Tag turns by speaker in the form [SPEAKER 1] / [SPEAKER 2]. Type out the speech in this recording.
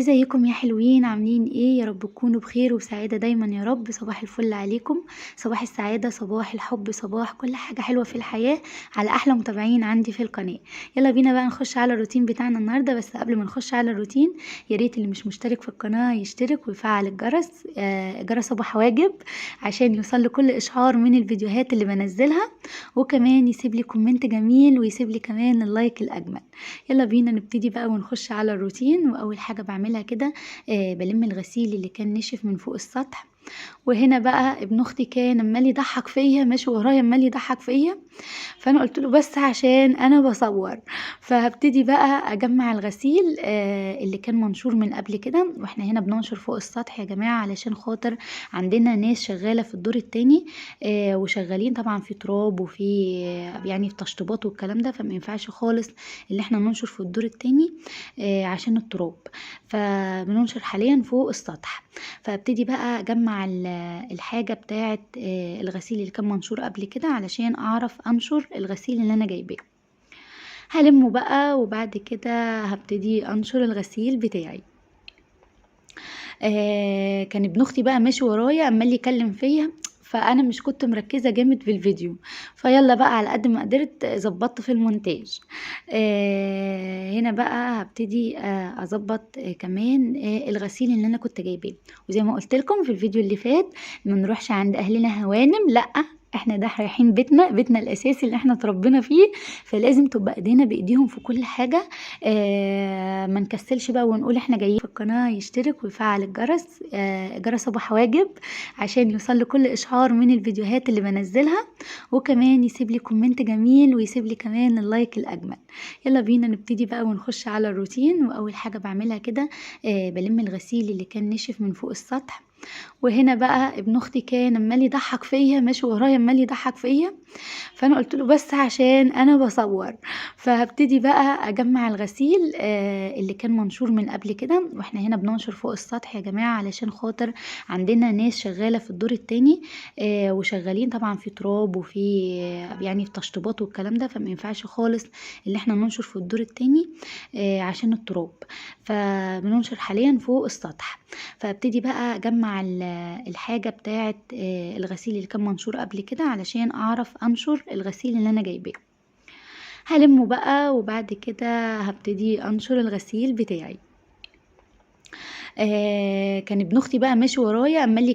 [SPEAKER 1] ازيكم يا حلوين؟ عاملين ايه؟ يا رب تكونوا بخير وسعادة دايما يا رب. صباح الفل عليكم، صباح السعادة، صباح الحب، صباح كل حاجة حلوة في الحياة على احلى متابعين عندي في القناة. يلا بينا بقى نخش على الروتين بتاعنا النهاردة. بس قبل ما نخش على الروتين يا ريت اللي مش مشترك في القناة يشترك ويفعل الجرس. جرس ابو حواجب عشان يوصل له كل اشعار من الفيديوهات اللي بنزلها، وكمان يسيب لي كومنت جميل ويسيب لي كمان اللايك الاجمل. يلا بينا نبتدي بقى ونخش على الروتين. واول حاجة بعملها كده بلم الغسيل اللي كان نشف من فوق السطح. وهنا بقى ابن اختي كان عمال يضحك فيا، ماشي ورايا عمال يضحك فيا، فانا قلت له بس عشان انا بصور. فهبتدي بقى اجمع الغسيل اللي كان منشور من قبل كده. واحنا هنا بننشر فوق السطح يا جماعه علشان خاطر عندنا ناس شغاله في الدور التاني، وشغالين طبعا في تراب وفي يعني في تشطيبات والكلام ده، فما ينفعش خالص اللي احنا ننشر في الدور التاني عشان التراب. فبننشر حاليا فوق السطح. فابتدي بقى اجمع الحاجه بتاعه الغسيل اللي كان منشور قبل كده علشان اعرف انشر الغسيل اللي انا جايباه. هلمه بقى وبعد كده هبتدي انشر الغسيل بتاعي. كان ابن اختي بقى ماشي ورايا عمال يكلم فيا، فانا مش كنت مركزه جامد في الفيديو، فيلا بقى على قد ما قدرت ظبطت في المونتاج. هنا بقى هبتدي اظبط كمان الغسيل اللي انا كنت جايباه. وزي ما قلت لكم في الفيديو اللي فات، ما نروحش عند اهلنا هوانم، لا احنا ده رايحين بيتنا الاساسي اللي احنا اتربينا فيه، فلازم تبقى ايدينا بايديهم في كل حاجه. ما نكسلش بقى ونقول احنا جايين. في القناه يشترك ويفعل الجرس، جرس ابو حواجب عشان يوصل له كل اشعار من الفيديوهات اللي بنزلها، وكمان يسيب لي كومنت جميل ويسيب لي كمان اللايك الاجمل. يلا بينا نبتدي بقى ونخش على الروتين. واول حاجه بعملها كده بلم الغسيل اللي كان نشف من فوق السطح. وهنا بقى ابن اختي كان عمال يضحك فيا، ماشي ورايا عمال يضحك فيا، فانا قلت له بس عشان انا بصور. فهبتدي بقى اجمع الغسيل اللي كان منشور من قبل كده. واحنا هنا بننشر فوق السطح يا جماعه علشان خاطر عندنا ناس شغاله في الدور التاني، وشغالين طبعا في تراب وفي يعني في تشطيبات والكلام ده، فما ينفعش خالص اللي احنا ننشر في الدور التاني عشان التراب. فبننشر حاليا فوق السطح. فابتدي بقى اجمع الحاجه بتاعه الغسيل اللي كان منشور قبل كده علشان اعرف انشر الغسيل اللي انا جايباه. هلمه بقى وبعد كده هبتدي انشر الغسيل بتاعي. كان ابن اختي بقى ماشي ورايا عمال